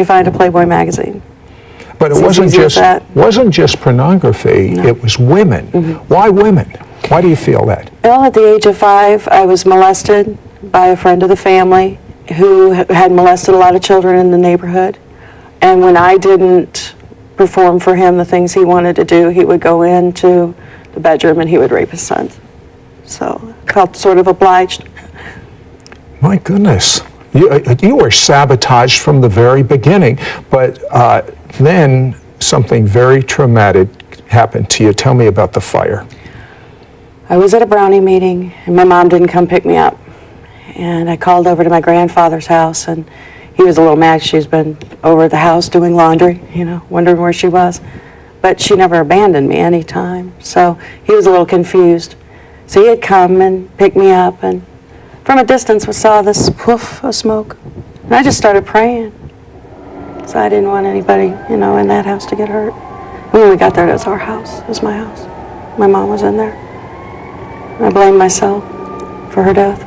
You find a Playboy magazine. But it wasn't just pornography, No. it was women. Why women? Why do you feel that? Well, at the age of 5, I was molested by a friend of the family who had molested a lot of children in the neighborhood. And when I didn't perform for him the things he wanted to do, he would go into the bedroom and he would rape his sons. So I felt sort of obliged. My goodness. You were sabotaged from the very beginning, but then something very traumatic happened to you. Tell me about the fire. I was at a brownie meeting and my mom didn't come pick me up. And I called over to my grandfather's house and he was a little mad. She's been over at the house doing laundry, wondering where she was. But she never abandoned me any time. So he was a little confused. So he had come and picked me up, and from a distance we saw this poof of smoke. And I just started praying. So I didn't want anybody, in that house to get hurt. And when we got there, it was our house. It was my house. My mom was in there. And I blamed myself for her death.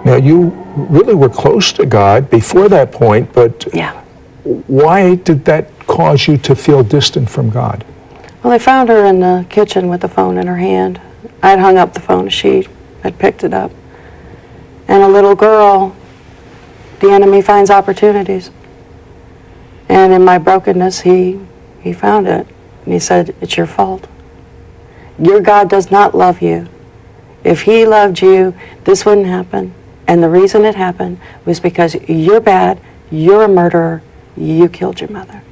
Now, you really were close to God before that point, but Yeah. why did that cause you to feel distant from God? Well, I found her in the kitchen with the phone in her hand. I had hung up the phone. She had picked it up. And a little girl, the enemy finds opportunities. And in my brokenness, he found it. And he said, it's your fault. Your God does not love you. If he loved you, this wouldn't happen. And the reason it happened was because you're bad, you're a murderer, you killed your mother.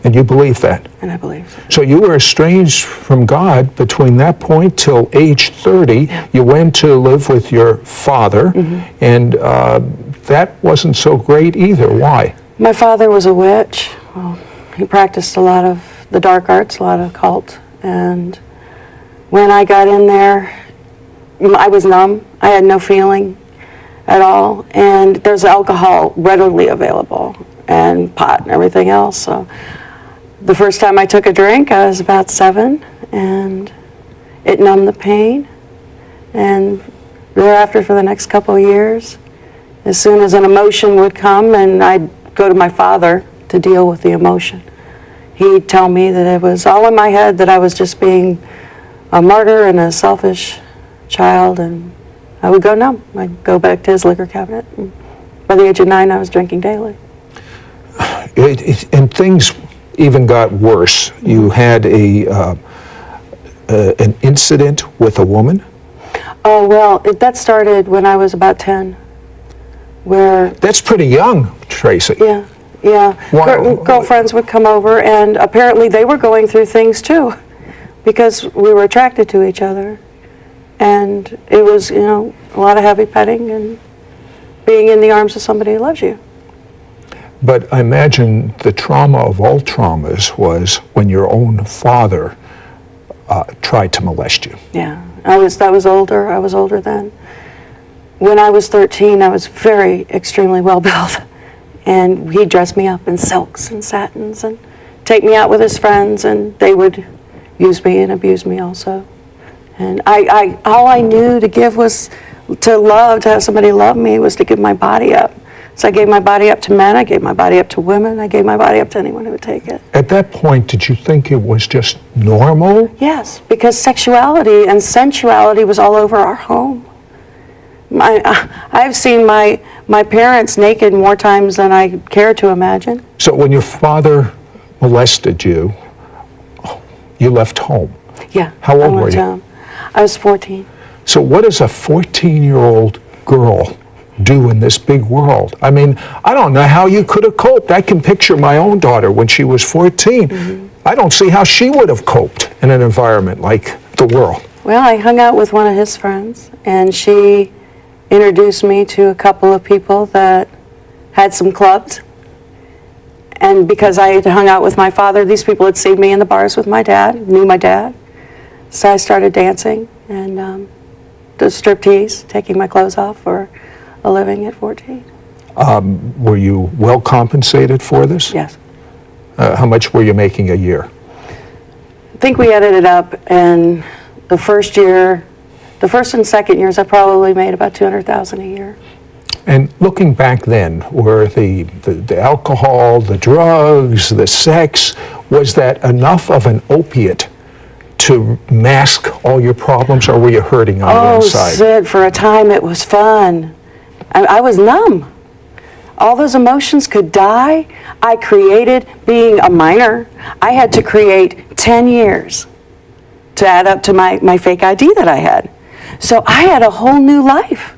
And you believe that? And I believe so. So you were estranged from God between that point till age 30. Yeah. You went to live with your father, and that wasn't so great either. Why? My father was a witch. Well, he practiced a lot of the dark arts, a lot of occult. And when I got in there, I was numb. I had no feeling at all. And there's alcohol readily available, and pot and everything else. So the first time I took a drink, I was about 7, and it numbed the pain. And thereafter, for the next couple of years, as soon as an emotion would come, and I'd go to my father to deal with the emotion, he'd tell me that it was all in my head, that I was just being a martyr and a selfish child, and I would go numb. I'd go back to his liquor cabinet. And by the age of 9, I was drinking daily. And things even got worse. You had an incident with a woman? Oh, well, that started when I was about 10, where... That's pretty young, Tracy. Yeah. Girlfriends would come over, and apparently they were going through things too, because we were attracted to each other. And it was, a lot of heavy petting and being in the arms of somebody who loves you. But I imagine the trauma of all traumas was when your own father tried to molest you. Yeah, I was older then. When I was 13, I was extremely well built. And he'd dress me up in silks and satins and take me out with his friends, and they would use me and abuse me also. And all I knew to give was to have somebody love me, was to give my body up. So I gave my body up to men, I gave my body up to women, I gave my body up to anyone who would take it. At that point, did you think it was just normal? Yes, because sexuality and sensuality was all over our home. I've seen my parents naked more times than I care to imagine. So when your father molested you, you left home. Yeah. How old were you? Home. I was 14. So what does a 14-year-old girl do in this big world? I mean, I don't know how you could have coped. I can picture my own daughter when she was 14. I don't see how she would have coped in an environment like the world. Well, I hung out with one of his friends, and she introduced me to a couple of people that had some clubs. And because I had hung out with my father, these people had seen me in the bars with my dad, knew my dad. So I started dancing and the striptease, taking my clothes off for a living at 14. Were you well compensated for this? Yes. How much were you making a year? I think we added it up, and the first and second years, I probably made about $200,000 a year. And looking back then, were the alcohol, the drugs, the sex, was that enough of an opiate to mask all your problems, or were you hurting on the inside? Oh, Sid, for a time it was fun. I was numb. All those emotions could die. I created, being a minor, I had to create 10 years to add up to my fake ID that I had. So I had a whole new life.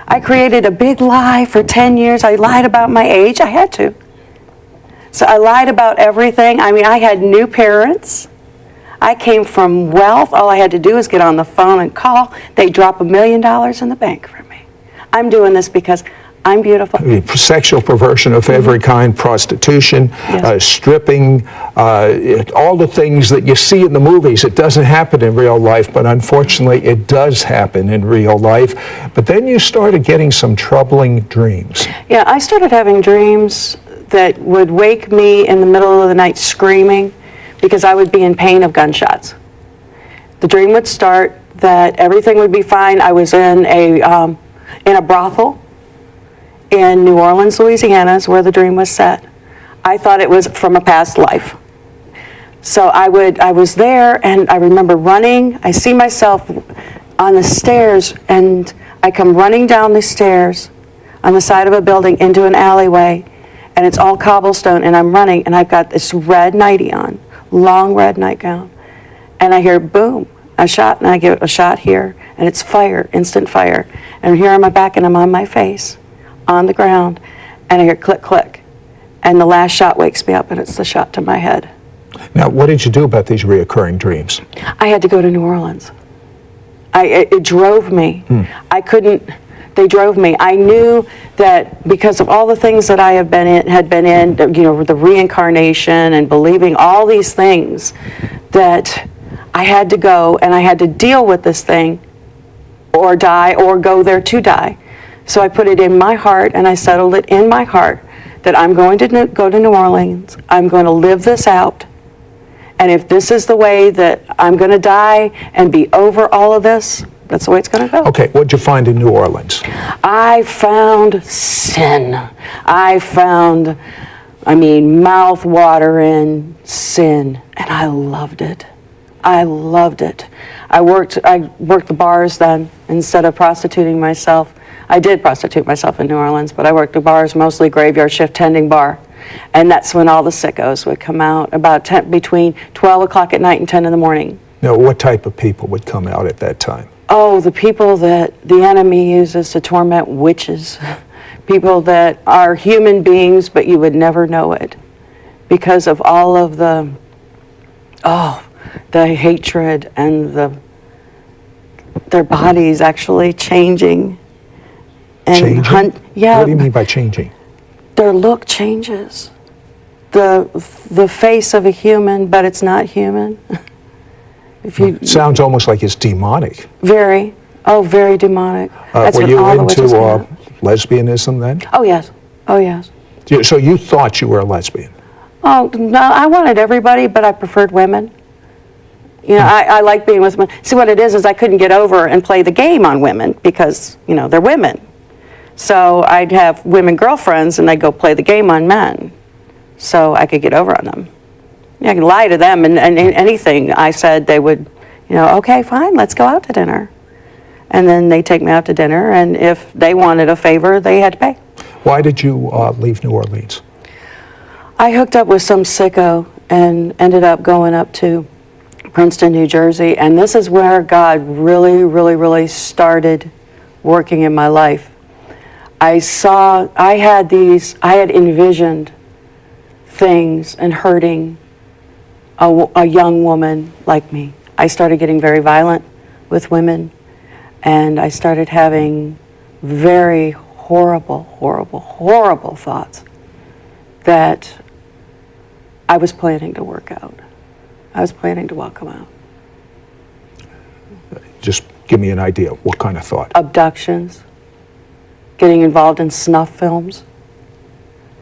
I created a big lie for 10 years. I lied about my age. I had to. So I lied about everything. I mean, I had new parents. I came from wealth. All I had to do was get on the phone and call. They drop $1 million in the bank for me. I'm doing this because I'm beautiful. Sexual perversion of every kind, prostitution, Yes. stripping, all the things that you see in the movies. It doesn't happen in real life, but unfortunately it does happen in real life. But then you started getting some troubling dreams. Yeah, I started having dreams that would wake me in the middle of the night screaming because I would be in pain of gunshots. The dream would start that everything would be fine. I was in a brothel in New Orleans, Louisiana, is where the dream was set. I thought it was from a past life. So I was there, and I remember running. I see myself on the stairs, and I come running down the stairs on the side of a building into an alleyway, and it's all cobblestone, and I'm running, and I've got this red nightie on, long red nightgown, and I hear boom, a shot, and I get a shot here, and it's fire, instant fire, and here on my back, and I'm on my face, on the ground, and I hear click, click, and the last shot wakes me up, and it's the shot to my head. Now, what did you do about these reoccurring dreams? I had to go to New Orleans. It drove me. I couldn't, they drove me. I knew that because of all the things that I had been in, you know, the reincarnation and believing all these things, that I had to go and I had to deal with this thing or die or go there to die. So I put it in my heart and I settled it in my heart that I'm going to go to New Orleans. I'm going to live this out. And if this is the way that I'm going to die and be over all of this, that's the way it's going to go. Okay, what'd you find in New Orleans? I found sin. I found, mouth-watering sin. And I loved it. I loved it. I worked the bars then instead of prostituting myself. I did prostitute myself in New Orleans, but I worked the bars, mostly graveyard shift tending bar. And that's when all the sickos would come out, between 12 o'clock at night and 10 in the morning. Now, what type of people would come out at that time? Oh, the people that the enemy uses to torment witches. People that are human beings, but you would never know it because of all of the hatred and their bodies actually changing. And Changing? Yeah. What do you mean by changing? Their look changes. The face of a human, but it's not human. It sounds almost like it's demonic. Very demonic. That's were when you all the witches into come out. lesbianism then? Oh yes. So you thought you were a lesbian? Oh no, I wanted everybody, but I preferred women. You know, I like being with women. See, what it is I couldn't get over and play the game on women because, you know, they're women. So I'd have women girlfriends and I'd go play the game on men so I could get over on them. I could lie to them and anything I said, they would, okay, fine, let's go out to dinner. And then they'd take me out to dinner, and if they wanted a favor, they had to pay. Why did you leave New Orleans? I hooked up with some sicko and ended up going up to Princeton, New Jersey, and this is where God really, really, really started working in my life. I had envisioned things and hurting a young woman like me. I started getting very violent with women, and I started having very horrible, horrible, horrible thoughts that I was planning to work out. I was planning to walk them out. Just give me an idea. What kind of thought? Abductions, getting involved in snuff films.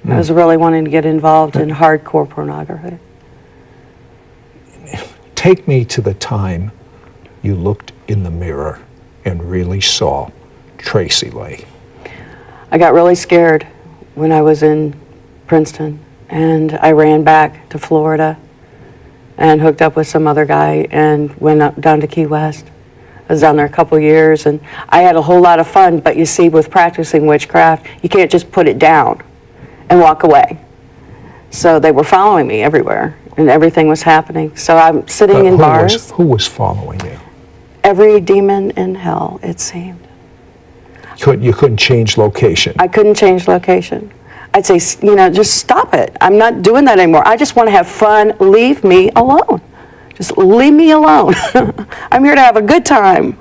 I was really wanting to get involved in hardcore pornography. Take me to the time you looked in the mirror and really saw Tracy Lay. I got really scared when I was in Princeton, and I ran back to Florida and hooked up with some other guy and went up down to Key West. I was down there a couple years, and I had a whole lot of fun, but you see, with practicing witchcraft, you can't just put it down and walk away. So they were following me everywhere, and everything was happening. So I'm sitting in bars. Who was following you? Every demon in hell, it seemed. You couldn't change location. I couldn't change location. I'd say, just stop it. I'm not doing that anymore. I just want to have fun. Leave me alone. Just leave me alone. I'm here to have a good time.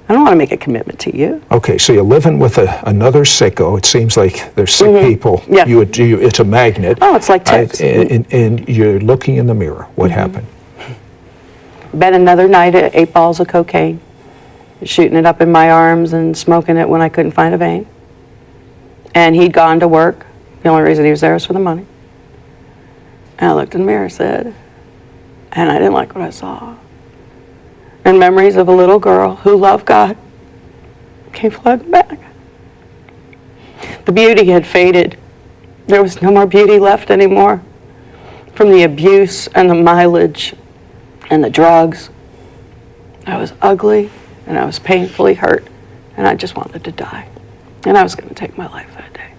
I don't want to make a commitment to you. Okay, so you're living with another sicko. It seems like there's sick people. Yeah. It's a magnet. Oh, it's like ticks. And you're looking in the mirror. What happened? Been another night at 8 balls of cocaine, shooting it up in my arms and smoking it when I couldn't find a vein. And he'd gone to work. The only reason he was there was for the money. And I looked in the mirror and said, and I didn't like what I saw. And memories of a little girl who loved God came flooding back. The beauty had faded. There was no more beauty left anymore from the abuse and the mileage and the drugs. I was ugly and I was painfully hurt, and I just wanted to die. And I was going to take my life that day.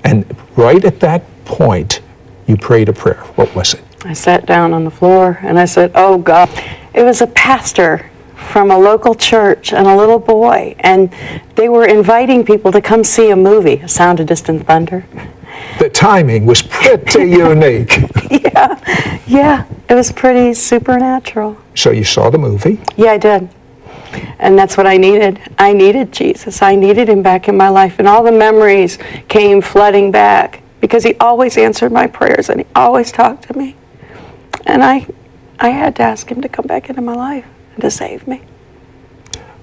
And right at that point, you prayed a prayer. What was it? I sat down on the floor and I said, oh God. It was a pastor from a local church and a little boy, and they were inviting people to come see a movie, A Sound of Distant Thunder. The timing was pretty unique. Yeah, it was pretty supernatural. So you saw the movie? Yeah, I did. And that's what I needed. I needed Jesus. I needed him back in my life, and all the memories came flooding back because he always answered my prayers and he always talked to me. And I had to ask him to come back into my life and to save me.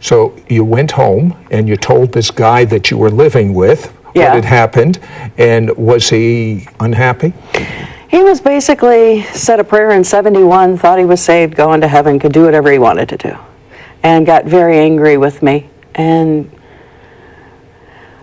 So you went home and you told this guy that you were living with what had happened, and was he unhappy? He was basically said a prayer in 71, thought he was saved, going to heaven, could do whatever he wanted to do, and got very angry with me. And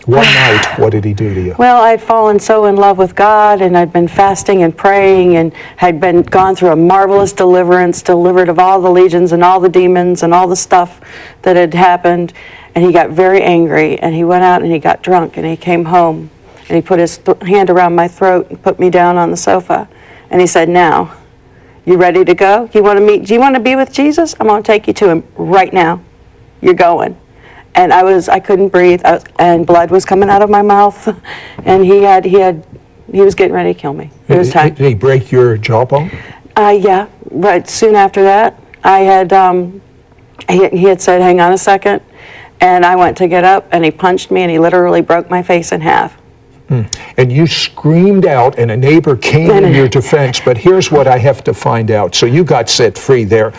one night, what did he do to you? well, I'd fallen so in love with God, and I'd been fasting and praying, and had gone through a marvelous deliverance, delivered of all the legions and all the demons and all the stuff that had happened. And he got very angry, and he went out and he got drunk, and he came home, and he put his hand around my throat and put me down on the sofa, and he said, now, you ready to go? Do you want to be with Jesus? I'm going to take you to him right now. You're going. And I couldn't breathe, and blood was coming out of my mouth, and he was getting ready to kill me. It was time. Did he break your jawbone? Yeah, but soon after that, he had said, hang on a second, and I went to get up, and he punched me, and he literally broke my face in half. And you screamed out, and a neighbor came in your defense, but here's what I have to find out. So you got set free there.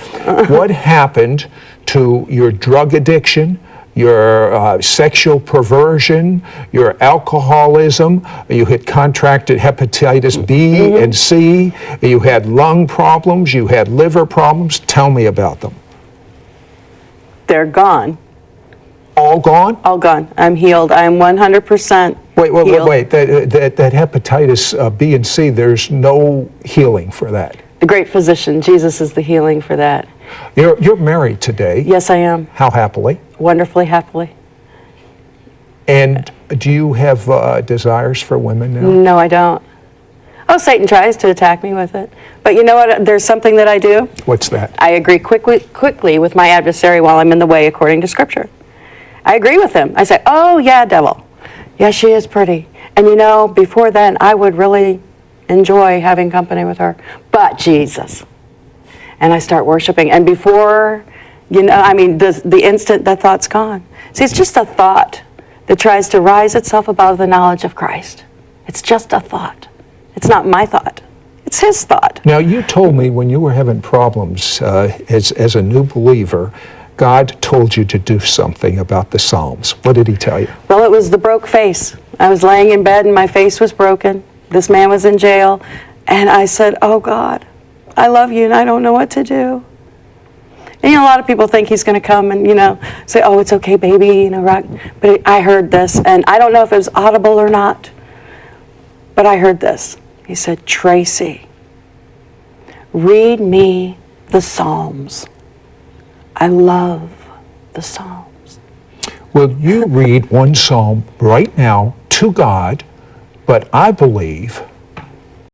What happened to your drug addiction, your sexual perversion, your alcoholism? You had contracted hepatitis B and C. You had lung problems. You had liver problems. Tell me about them. They're gone. All gone? All gone. I'm healed. I'm 100% healed. Wait. That hepatitis B and C, there's no healing for that. The great physician, Jesus, is the healing for that. You're married today. Yes, I am. How happily? Wonderfully happily. And do you have desires for women now? No, I don't. Oh, Satan tries to attack me with it. But you know what? There's something that I do. What's that? I agree quickly with my adversary while I'm in the way, according to Scripture. I agree with him. I say, oh, yeah, devil. Yeah, she is pretty. And you know, before then, I would really enjoy having company with her. But Jesus. And I start worshiping. And before, the instant that thought's gone. See, it's just a thought that tries to rise itself above the knowledge of Christ. It's just a thought. It's not my thought. It's his thought. Now, you told me when you were having problems as a new believer, God told you to do something about the Psalms. What did he tell you? Well, it was the broke face. I was laying in bed and my face was broken. This man was in jail. And I said, oh God, I love you and I don't know what to do. And, a lot of people think he's going to come and, say, oh, it's okay, baby, rock. But I heard this, and I don't know if it was audible or not, but I heard this. He said, Tracy, read me the Psalms. I love the Psalms. Well, you read one psalm right now to God, but I believe